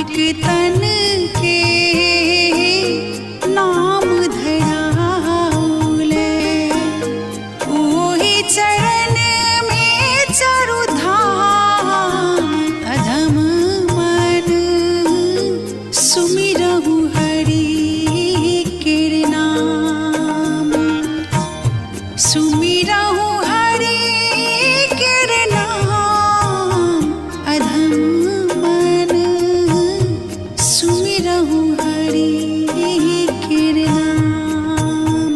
मालिक तन के नाम धराऊले, ओही चरण में चारुधाम अधम मन सुमिरहु हरि के नाम, सुमिरहु हरि के नाम अधम मन सुमिरहु हरि के नाम।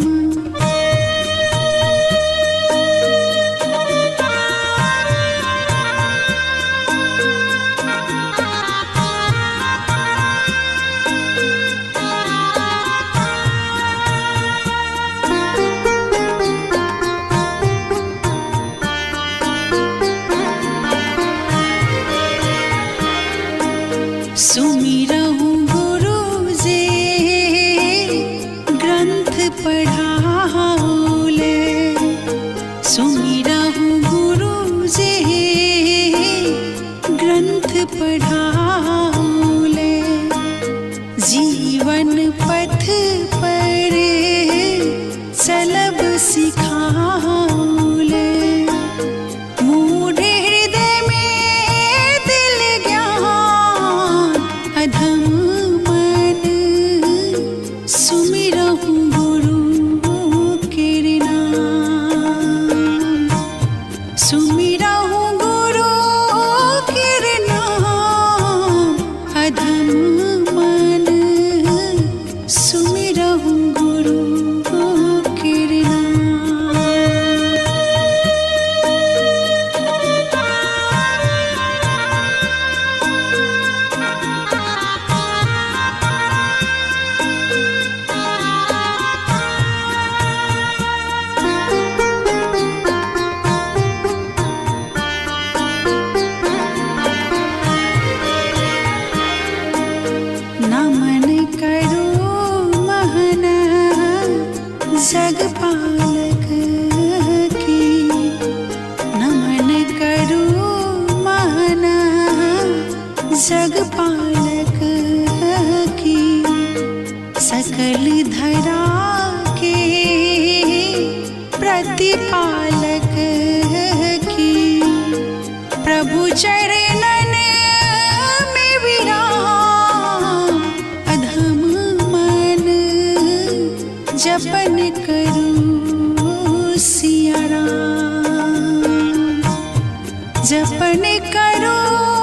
सुमिरहु गुरु जे ग्रंथ पढ़ाऊले, सुमिरहु गुरु जे ग्रंथ पढ़ाऊले, जीवन पथ पर चलब सिखाऊले, मूढ़ हृदय में दिल ज्ञान अधम मन सुमिरहु गुरु के नाम, सुमिरहु गुरु के नाम अधम मन सुमिरहु गुरु के नाम। नमन करो महन जगपालक की, नमन करो महन जगपालक की, सकल धरा के प्रतिपालक की, प्रभु चरणन में विराम अधम मन जपन करूं सिया राम, जपन करूं